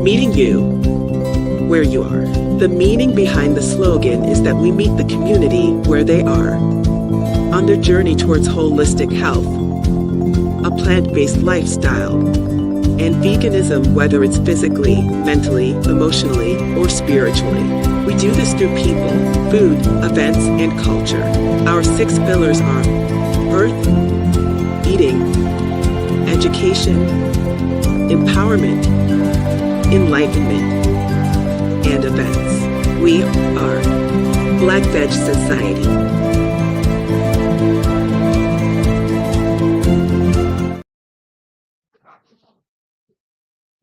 Meeting you where you are. The meaning behind the slogan is that we meet the community where they are on their journey towards holistic health, a plant-based lifestyle, and veganism, whether it's physically, mentally, emotionally, or spiritually. We do this through people, food, events, and culture. Our 6 pillars are birth, eating, education, empowerment, enlightenment, and events. We are Black Veg Society.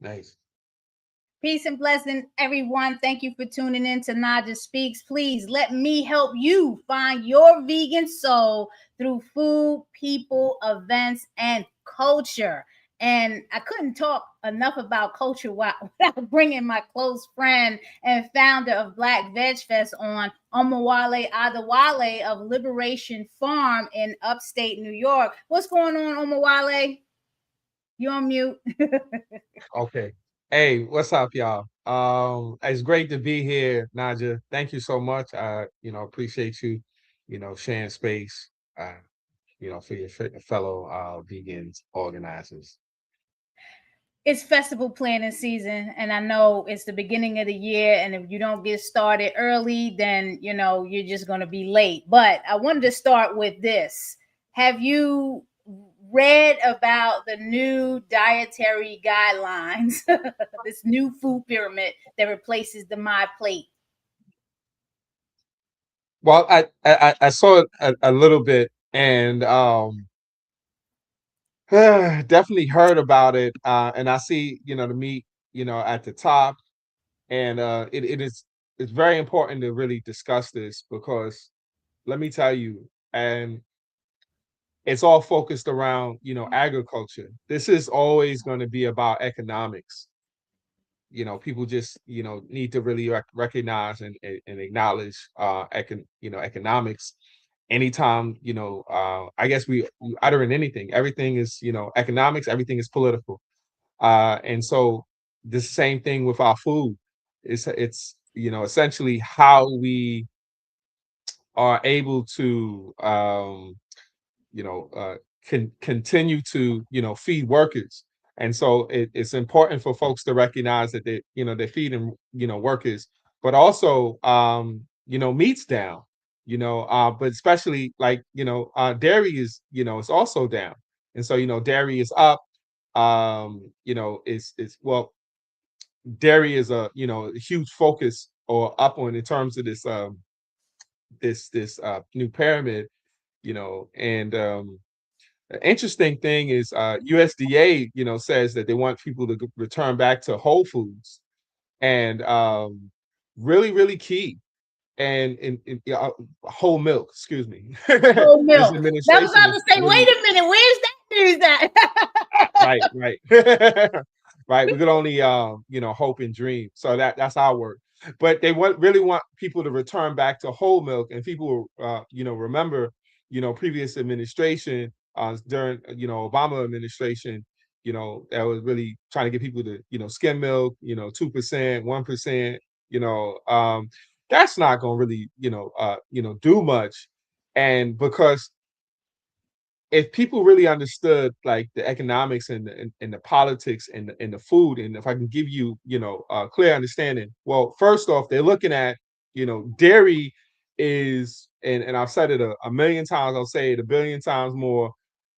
Nice. Peace and blessing, everyone. Thank you for tuning in to Naijha Speaks. Please let me help you find your vegan soul through food, people, events, and culture. And I couldn't talk enough about culture without bringing my close friend and founder of Black VegFest on, Omowale Adewale of Liberation Farm in upstate New York. What's going on, Omowale? You're on mute. Okay. Hey, what's up, y'all? It's great to be here, Naijha. Thank you so much. Appreciate you, sharing space, for your fellow vegans organizers. It's festival planning season, and I know it's the beginning of the year, and if you don't get started early, then you're just going to be late. But I wanted to start with this. Have you read about the new dietary guidelines, this new food pyramid that replaces the My Plate? Well, I saw it a little bit, and definitely heard about it. And I see, the meat, at the top, and it's very important to really discuss this because let me tell you, and it's all focused around, agriculture. This is always going to be about economics. People just, need to really recognize and acknowledge, economics. Anytime, I guess we utter in anything, everything is, economics, everything is political. And so the same thing with our food. It's essentially how we are able to, continue to, feed workers. And so it's important for folks to recognize that they're feeding, workers, but also, meat's down, but especially like, dairy is, it's also down. And so, dairy is up, well, dairy is a, a huge focus or up on in terms of this, new pyramid, and, the interesting thing is USDA, says that they want people to return back to whole foods, and really, really key, and whole milk. Excuse me. Whole This milk. That was administration about is to say, really wait a minute, where's that news right, at? right, right. We could only, hope and dream. So that's our work. But they really want people to return back to whole milk, and people, remember, previous administration, during, Obama administration, that was really trying to get people to, skim milk, 2%, 1%, that's not going to really, do much. And because if people really understood like the economics and the politics and the food, and if I can give you, a clear understanding, well, first off, they're looking at, dairy is, and I've said it a million times, I'll say it a billion times more,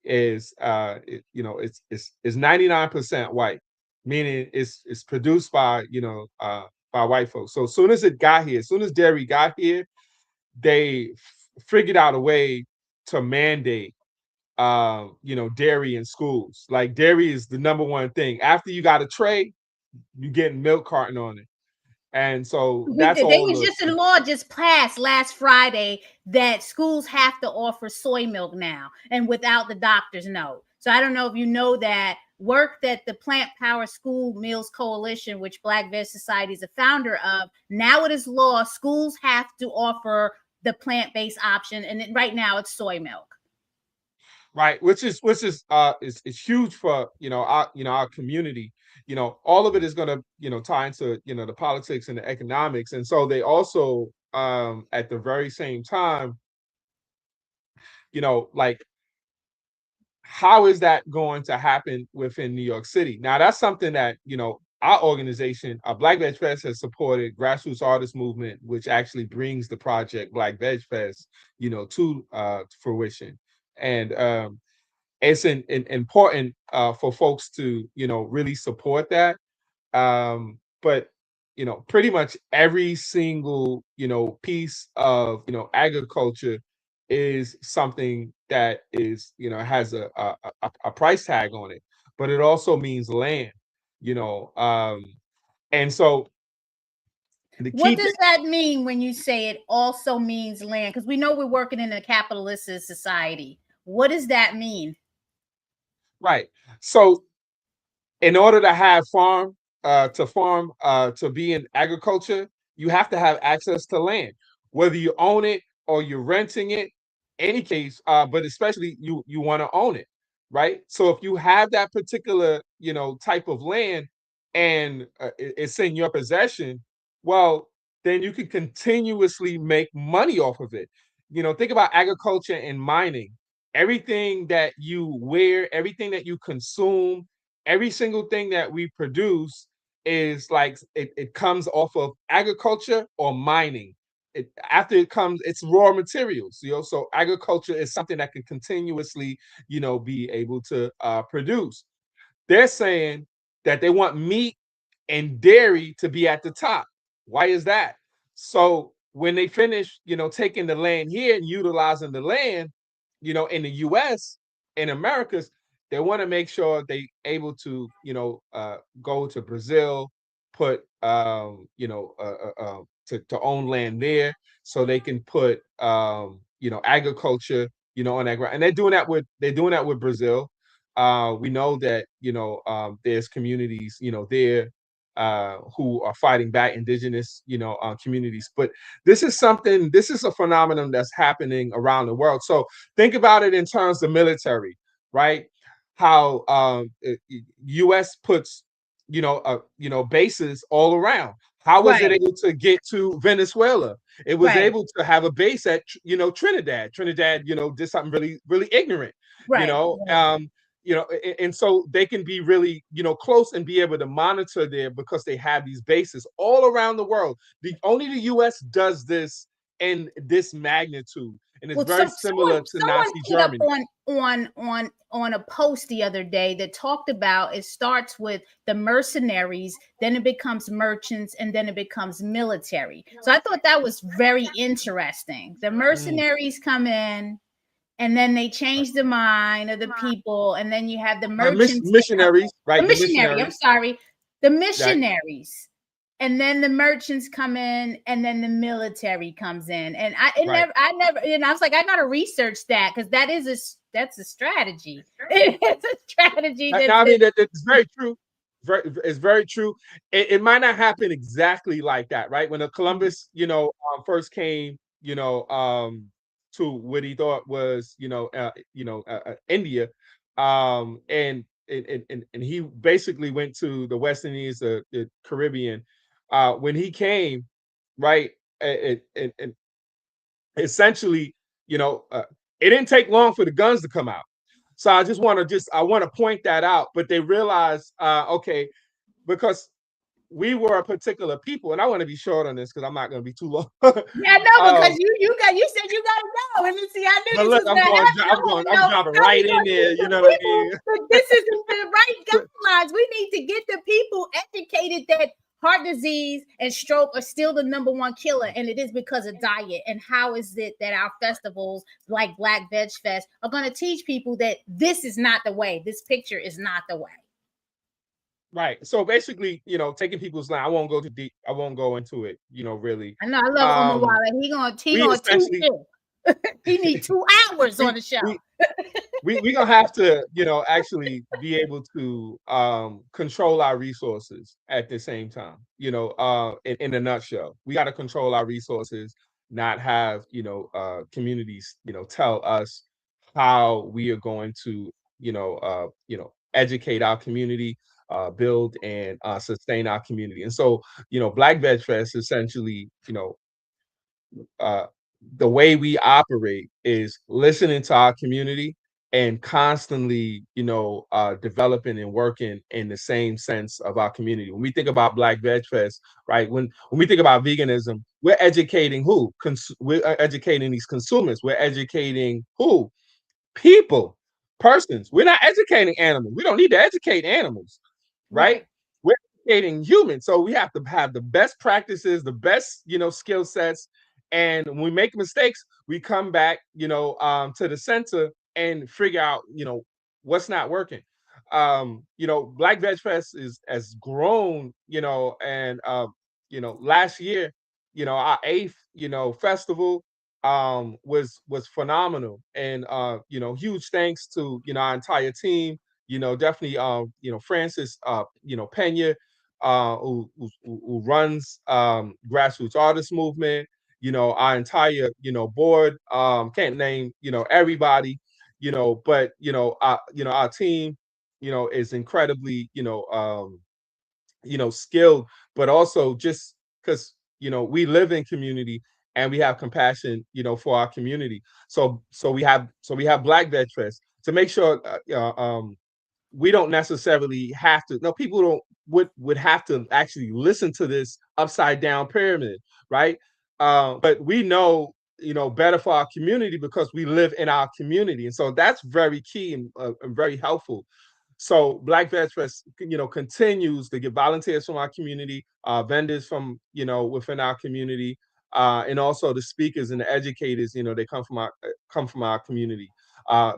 is it's 99% white, meaning it's produced by, by white folks. So as soon as it got here, as soon as dairy got here, they figured out a way to mandate, dairy in schools. Like dairy is the number one thing. After you got a tray, you getting milk carton on it. And so that's all A law just passed last Friday that schools have to offer soy milk now, and without the doctor's note. So I don't know if you know that work that the Plant Power School Meals Coalition, which Black Veg Society is a founder of, now it is law. Schools have to offer the plant-based option, and right now it's soy milk. right? Which is huge for our community. All of it is going to tie into the politics and the economics, and so they also at the very same time, like, how is that going to happen within New York City? Now, that's something that, our organization, Black VegFest, has supported grassroots artist movement, which actually brings the project Black VegFest, to fruition. And it's important for folks to, really support that. But pretty much every single piece of agriculture is something that is has a price tag on it, but it also means land. You know, and so the What key thing, does that mean when you say it also means land? Because we know we're working in a capitalist society. What does that mean? right? So in order to have to be in agriculture, you have to have access to land, whether you own it or you're renting it. Any case, but especially you want to own it, right? So if you have that particular type of land and it's in your possession, well, then you can continuously make money off of it. Think about agriculture and mining. Everything that you wear, everything that you consume, every single thing that we produce is like it comes off of agriculture or mining. After it comes, it's raw materials. So agriculture is something that can continuously be able to produce. They're saying that they want meat and dairy to be at the top. Why is that? So when they finish, taking the land here and utilizing the land, in the US, in Americas, they want to make sure they able to, go to Brazil, put, to own land there, so they can put, agriculture, on that ground. And they're doing that with Brazil. We know that there's communities there who are fighting back, indigenous communities. But this is a phenomenon that's happening around the world. So think about it in terms of military, right? How U.S. puts bases all around. How was it Right, able to get to Venezuela? It was right, able to have a base at Trinidad. Trinidad, did something really, really ignorant, you right, know. right. Um, and so they can be really, close and be able to monitor there because they have these bases all around the world. Only the U.S. does this in this magnitude, and it's Well, very someone similar to someone Nazi put up Germany. on a post the other day that talked about it starts with the mercenaries, then it becomes merchants, and then it becomes military. So I thought that was very interesting. The Mm, mercenaries come in, and then they right. change the mind of the people, and then you have the merchants that come Missionaries, in. right? The The missionary, I'm missionaries, sorry, the right? missionaries, and then the merchants come in, and then the military comes in. And Right. and I was like, I gotta research that, because that's a strategy. It's a strategy Now, I that mean, it's very true. It's very true. It might not happen exactly like that, right? When the Columbus, first came, to what he thought was, India, and he basically went to the West Indies, the Caribbean. When he came, right, and essentially, you know, uh, it didn't take long for the guns to come out. So I want to point that out. But they realized, okay, because we were a particular people, and I want to be short on this because I'm not going to be too long. yeah, no, because um, you said you gotta go, and then see, I knew but this look, was gonna happen. I want to I'm know dropping how we right in gonna there. get You the know what I people. mean? But this isn't the right guidelines. We need to get the people educated that heart disease and stroke are still the number one killer, and it is because of diet. And how is it that our festivals like Black Veg Fest are going to teach people that this is not the way? This picture is not the way. Right. So basically, taking people's line. I won't go too deep. I won't go into it. Really. I know I love Um, Omowale. He we gonna teach essentially you. He need 2 hours on we the show. we we gonna have to actually be able to control our resources at the same time. In a nutshell, we got to control our resources, not have communities tell us how we are going to, educate our community, build and sustain our community. And so, Black Veg Fest essentially, uh, the way we operate is listening to our community and constantly, developing and working in the same sense of our community. When we think about Black Veg Fest, right? When we think about veganism, we're educating who? We're educating these consumers. We're educating who? People, persons. We're not educating animals. We don't need to educate animals, right? We're educating humans. So we have to have the best practices, the best, skill sets. And when we make mistakes, we come back, to the center and figure out, what's not working. Black Veg Fest has grown, and last year, our eighth, festival was phenomenal. And huge thanks to our entire team, definitely Francis Pena, who runs grassroots artist movement, our entire board, can't name everybody, but our team is incredibly skilled, but also just because we live in community and we have compassion, for our community. So we have Black Veg Fest to make sure we don't necessarily have to. No, people don't would have to actually listen to this upside down pyramid, right? But we know, better for our community because we live in our community, and so that's very key and very helpful. So Black Veg Fest, continues to get volunteers from our community, vendors from within our community, and also the speakers and the educators. They come from our community.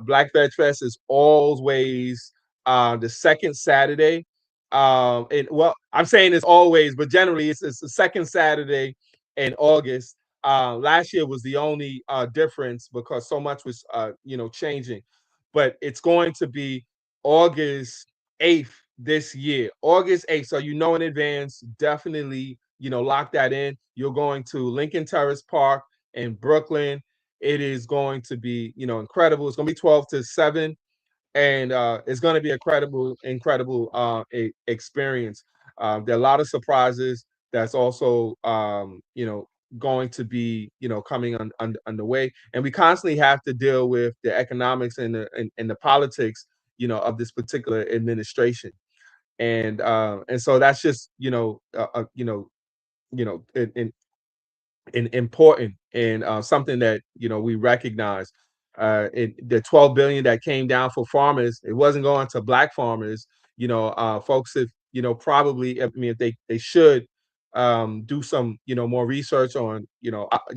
Black Veg Fest is always the second Saturday. And well, I'm saying it's always, but generally it's the second Saturday in August. Last year was the only difference because so much was changing, but it's going to be August 8th this year. August 8th. So in advance, definitely, lock that in. You're going to Lincoln Terrace Park in Brooklyn. It is going to be, incredible. It's going to be 12 to 7, and it's going to be incredible experience. There are a lot of surprises that's also going to be coming underway, and we constantly have to deal with the economics and the politics of this particular administration, and so that's just in important, and something that we recognize. The 12 billion that came down for farmers, it wasn't going to Black farmers. Folks, if probably, I mean, if they should do some more research on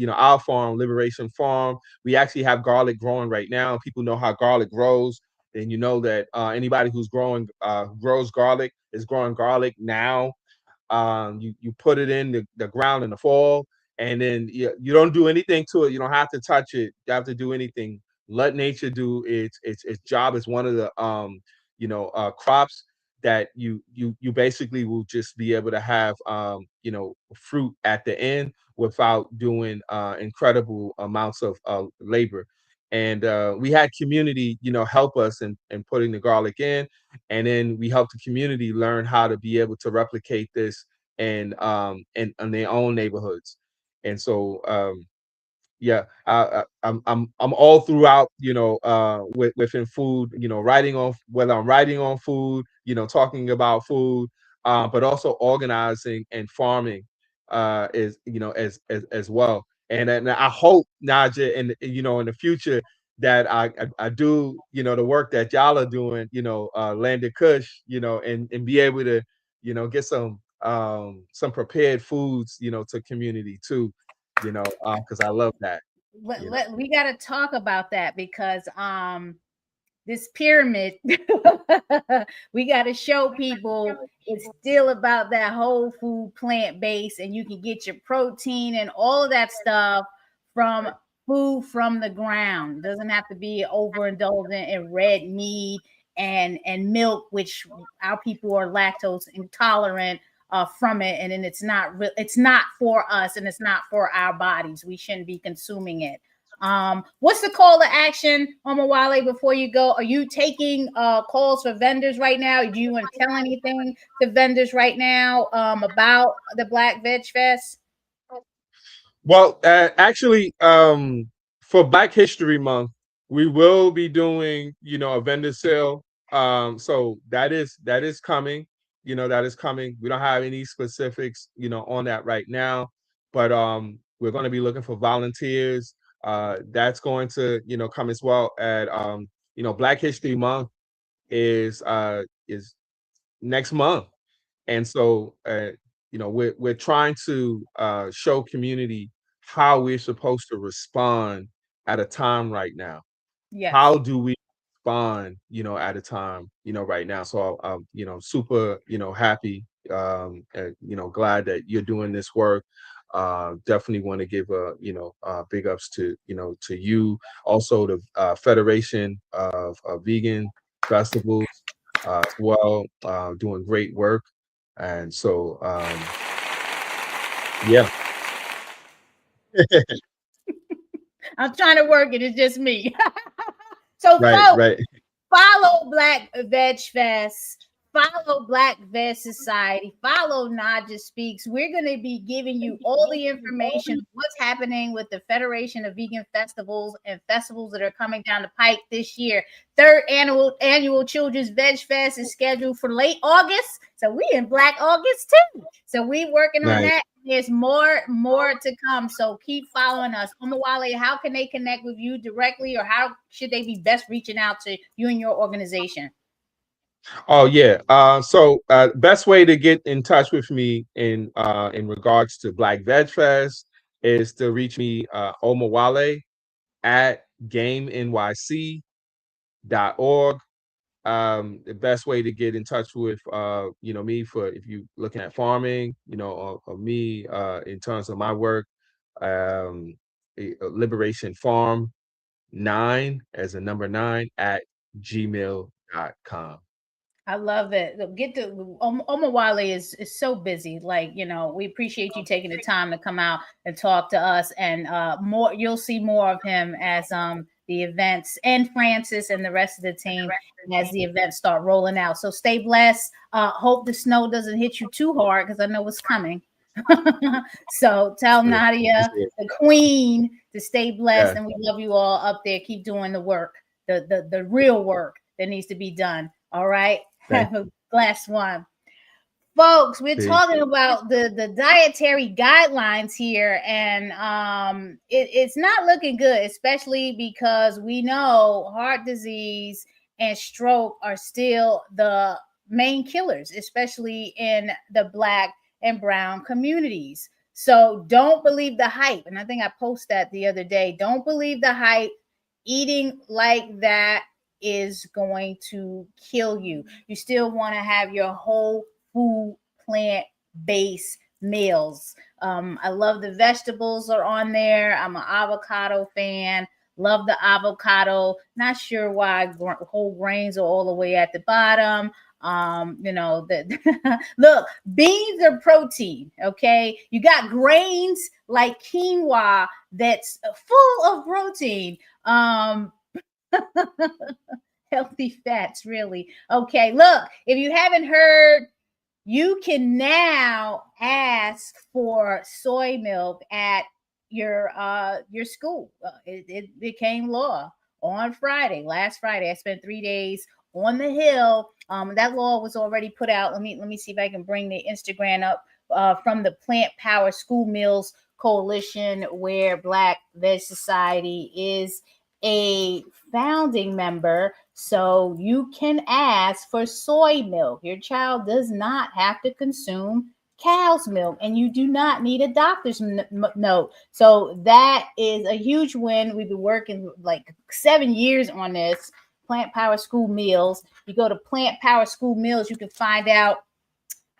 our farm, Liberation Farm. We actually have garlic growing right now. People know how garlic grows, and that anybody who's grows garlic is growing garlic now. You put it in the ground in the fall, and then you don't do anything to it. You don't have to touch it. You have to do anything. Let nature do its job. As one of the crops that you basically will just be able to have fruit at the end without doing incredible amounts of labor. And we had community help us in putting the garlic in, and then we help the community learn how to be able to replicate this in their own neighborhoods. And so yeah, I'm all throughout, within food, writing on, whether I'm writing on food, talking about food, but also organizing and farming is as well. And I hope, Naja, in the future, that I do the work that y'all are doing, Landed Kush, and be able to get some prepared foods to community too, because I love that. We got to talk about that because this pyramid, we got to show people it's still about that whole food, plant based, and you can get your protein and all of that stuff from food from the ground. It doesn't have to be overindulgent in red meat and milk, which our people are lactose intolerant from it, and then it's not for us, and it's not for our bodies. We shouldn't be consuming it. What's the call to action, Omowale, before you go? Are you taking calls for vendors right now? Do you want to tell anything to vendors right now about the Black Veg Fest? Well, actually, for Black History Month, we will be doing, a vendor sale. So that is coming. That is coming. We don't have any specifics, on that right now, but we're going to be looking for volunteers. That's going to, come as well. At Black History Month is next month. And so, we're trying to show community how we're supposed to respond at a time right now. Yes. How do we respond, at a time, right now? So, super, happy, glad that you're doing this work. Definitely want to give big ups to you, also the Federation of Vegan Festivals as well, doing great work. And so, yeah, I'm trying to work it. It's just me. So, right, folks, right. follow Black Veg Fest. Follow Black Veg Society. Follow Naijha Speaks. We're going to be giving you all the information of what's happening with the Federation of Vegan Festivals and festivals that are coming down the pike this year. Third annual Children's Veg Fest is scheduled for late August. So we in Black August too. So we working on Nice. that. There's more to come. So keep following us. Omowale, how can they connect with you directly, or how should they be best reaching out to you and your organization? Oh yeah. So best way to get in touch with me in regards to Black Veg Fest is to reach me Omowale at GameNYC.org. The best way to get in touch with me, for if you looking at farming, or me in terms of my work, um Liberation Farm 9 as a number 9 at gmail.com. I love it. Get the Omowale is so busy. Like, we appreciate you taking the time to come out and talk to us. And more, you'll see more of him as the events, and Francis and the rest of the team as the events start rolling out. So stay blessed. Hope the snow doesn't hit you too hard, because I know it's coming. So tell Sure. Nadia, the queen, to stay blessed, Yeah. and we love you all up there. Keep doing the work, the real work that needs to be done. All right. Thank Have a blessed one. Folks, we're Peace. talking about the dietary guidelines here, and it's not looking good, especially because we know heart disease and stroke are still the main killers, especially in the Black and brown communities. So don't believe the hype. And I think I posted that the other day. Don't believe the hype. Eating like that is going to kill you. You still want to have your whole food plant-based meals. I love the vegetables are on there. I'm an avocado fan. Love the avocado. Not sure why whole grains are all the way at the bottom. Look, beans are protein. Okay, you got grains like quinoa that's full of protein. Healthy fats, really. Okay, look, if you haven't heard, you can now ask for soy milk at your school. It became law on last Friday. I spent 3 days on the Hill. That law was already put out. Let me see if I can bring the Instagram up from the Plant Power School Meals Coalition, where Black Veg Society is a founding member. So you can ask for soy milk. Your child does not have to consume cow's milk, and you do not need a doctor's note. So that is a huge win. We've been working like 7 years on this. Plant Power School Meals. You go to Plant Power School Meals, you can find out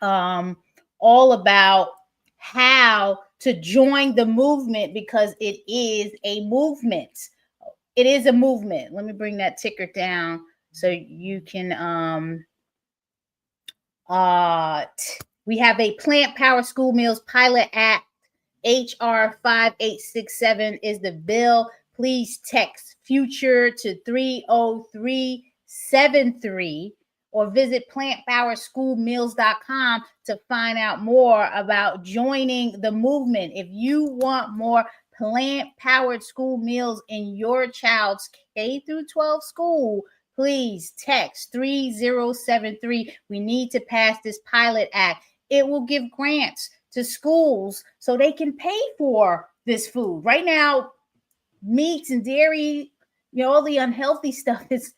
all about how to join the movement, because it is a movement. It is a movement. Let me bring that ticker down so you can we have a Plant Power School Meals Pilot Act. HR 5867 is the bill. please text future to 30373 or visit plantpowerschoolmeals.com to find out more about joining the movement. If you want more plant-powered school meals in your child's K through 12 school, please text 3073. We need to pass this pilot act. It will give grants to schools so they can pay for this food. Right now, meats and dairy, all the unhealthy stuff is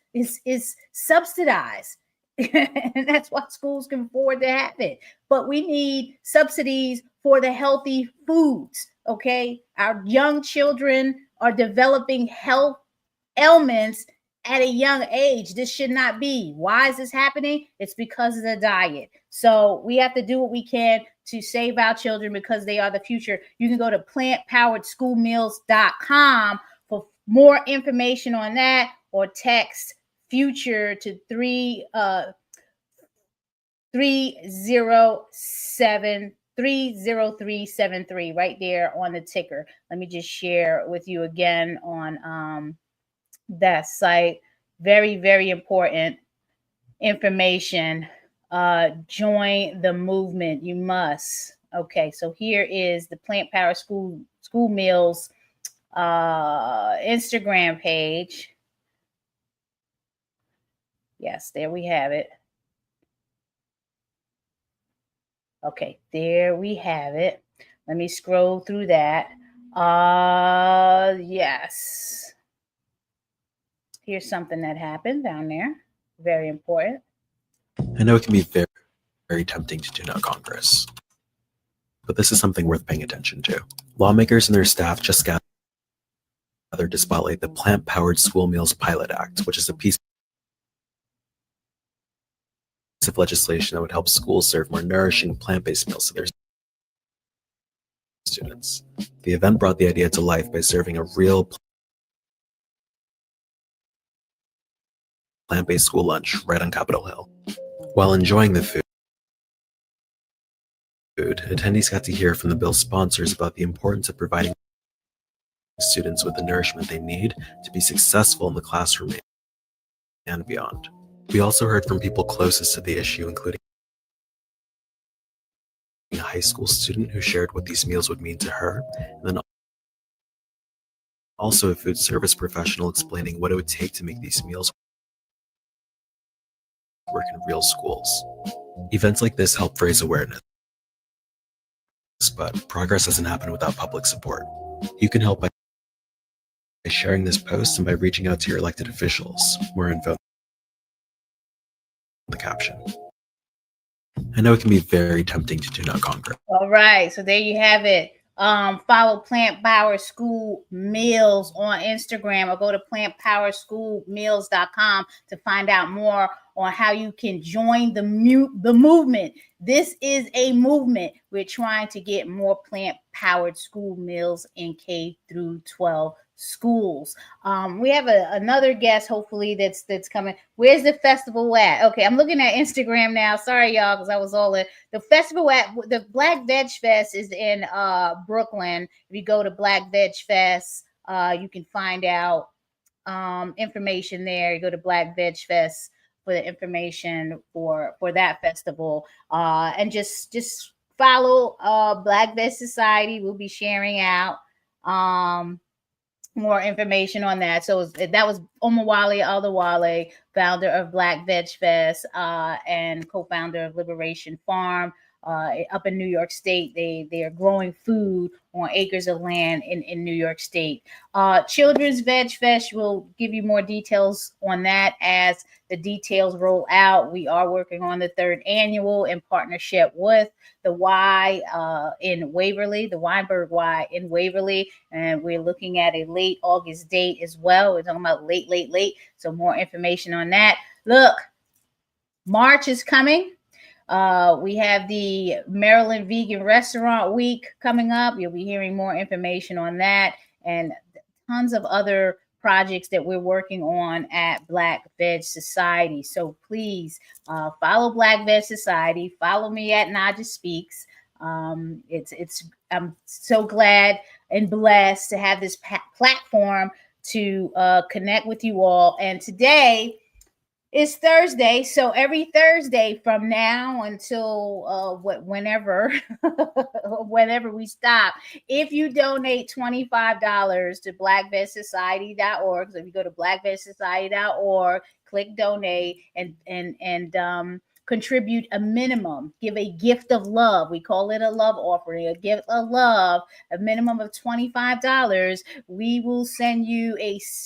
subsidized. And that's why schools can afford to have it. But we need subsidies for the healthy foods, okay? Our young children are developing health ailments at a young age. This should not be. Why is this happening? It's because of the diet. So we have to do what we can to save our children because they are the future. You can go to plantpowerschoolmeals.com for more information on that, or text future to 30373 right there on the ticker. Let me just share with you again on that site. Very, very important information. Join the movement. You must. Okay, so here is the Plant Power School Meals Instagram page. Yes, there we have it. Okay, there we have it. Let me scroll through that. Yes. Here's something that happened down there. Very important. I know it can be very, very tempting to tune out Congress, but this is something worth paying attention to. Lawmakers and their staff just gathered to spotlight the Plant-Powered School Meals Pilot Act, which is a piece of legislation that would help schools serve more nourishing plant-based meals to their students. The event brought the idea to life by serving a real plant-based school lunch right on Capitol Hill. While enjoying the food, attendees got to hear from the bill's sponsors about the importance of providing students with the nourishment they need to be successful in the classroom and beyond. We also heard from people closest to the issue, including a high school student who shared what these meals would mean to her, and then also a food service professional explaining what it would take to make these meals work in real schools. Events like this help raise awareness, but progress doesn't happen without public support. You can help by sharing this post and by reaching out to your elected officials. More info in the caption. I know it can be very tempting to tune out Congress. All right, so there you have it. Follow Plant Power School Meals on Instagram, or go to plantpowerschoolmeals.com to find out more on how you can join the movement. This is a movement. We're trying to get more plant-powered school meals in K through 12 schools. We have another guest, hopefully, that's coming. Where's the festival at? Okay, I'm looking at Instagram now. Sorry, y'all, because I was all in. The festival at the Black VegFest is in Brooklyn. If you go to Black VegFest, you can find out information there. You go to Black VegFest for the information for that festival, and just follow Black Veg Society. We'll be sharing out more information on that. So that was Omowale Adewale, founder of Black VegFest and co-founder of Liberation Farm up in New York State. They are growing food on acres of land in New York State. Children's Veg Fest will give you more details on that as the details roll out. We are working on the third annual in partnership with the Y in Waverly, the Weinberg Y in Waverly, and we're looking at a late August date as well. We're talking about late. So more information on that. Look, March is coming. We have the Maryland Vegan Restaurant Week coming up. You'll be hearing more information on that and tons of other projects that we're working on at Black Veg Society. So please follow Black Veg Society. Follow me at Naijha Speaks. I'm so glad and blessed to have this platform to connect with you all. And today is Thursday, so every Thursday from now until whenever we stop, if you donate $25 to blackvegsociety.org, so if you go to blackvegsociety.org, click donate and contribute a minimum, give a gift of love. We call it a love offering, a gift of love, a minimum of $25. We will send you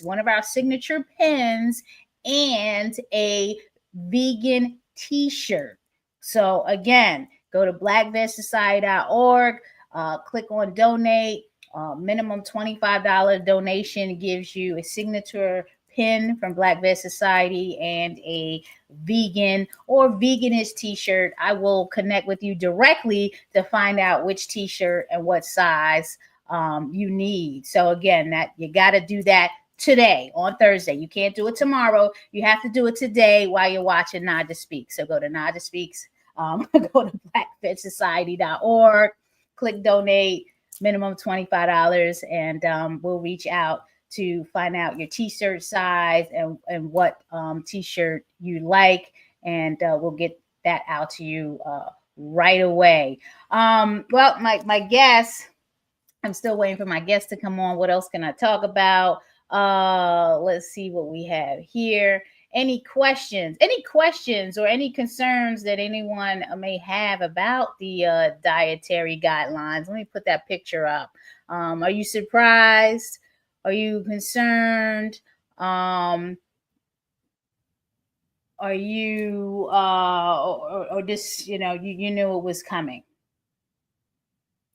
one of our signature pins and a vegan t-shirt. So again, go to blackvegsociety.org, click on donate. Minimum $25 donation gives you a signature pin from Black Veg Society and a vegan or veganist t-shirt. I will connect with you directly to find out which t-shirt and what size you need. So again, that you got to do that today on Thursday. You can't do it tomorrow. You have to do it today while you're watching Naijha Speaks. So go to Naijha Speaks, go to blackvegsociety.org, click donate, minimum $25, and we'll reach out to find out your t-shirt size and what t-shirt you like, and we'll get that out to you right away. Well, my guest, I'm still waiting for my guest to come on. What else can I talk about? Let's see what we have here. Any questions or any concerns that anyone may have about the dietary guidelines? Let me put that picture up. Are you surprised? Are you concerned? Are you or just, you knew it was coming?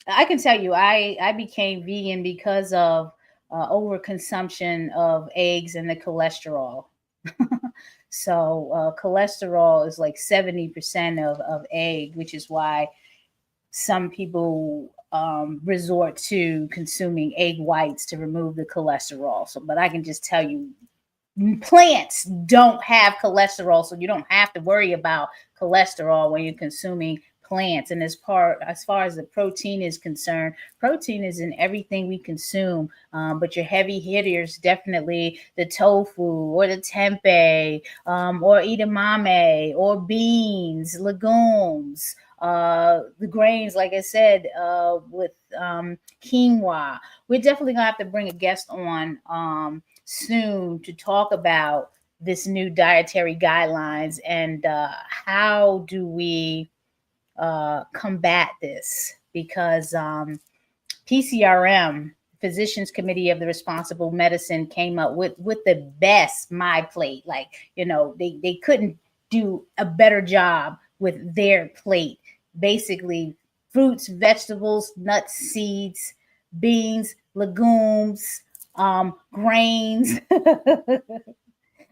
I can tell you, I became vegan because of overconsumption of eggs and the cholesterol. So cholesterol is like 70% of egg, which is why some people resort to consuming egg whites to remove the cholesterol. So, but I can just tell you, plants don't have cholesterol, so you don't have to worry about cholesterol when you're consuming plants. And as far as the protein is concerned, protein is in everything we consume, but your heavy hitters, definitely the tofu or the tempeh or edamame or beans, legumes, the grains, like I said, with quinoa. We're definitely gonna have to bring a guest on soon to talk about this new dietary guidelines and how do we combat this, because PCRM, Physicians Committee of the Responsible Medicine, came up with the best my plate. Like, they couldn't do a better job with their plate. Basically, fruits, vegetables, nuts, seeds, beans, legumes, grains.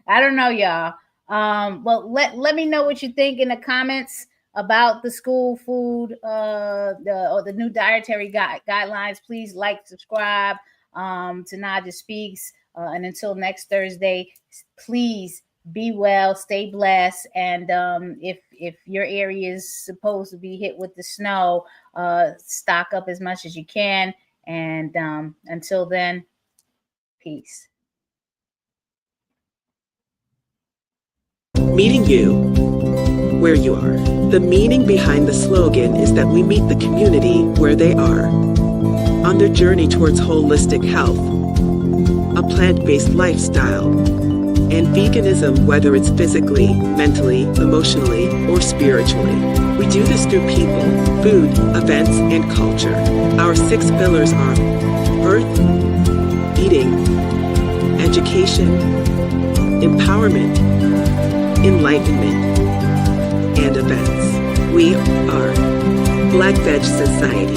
I don't know, y'all. Well, let me know what you think in the comments about the school food, the new dietary guidelines. Please like, subscribe to Naijha Speaks. And until next Thursday, please be well, stay blessed. And if your area is supposed to be hit with the snow, stock up as much as you can. And until then, peace. Meeting you where you are. The meaning behind the slogan is that we meet the community where they are. On their journey towards holistic health, a plant-based lifestyle, and veganism, whether it's physically, mentally, emotionally, or spiritually. We do this through people, food, events, and culture. Our 6 pillars are earth, eating, education, empowerment, enlightenment, and events. We are Black Veg Society.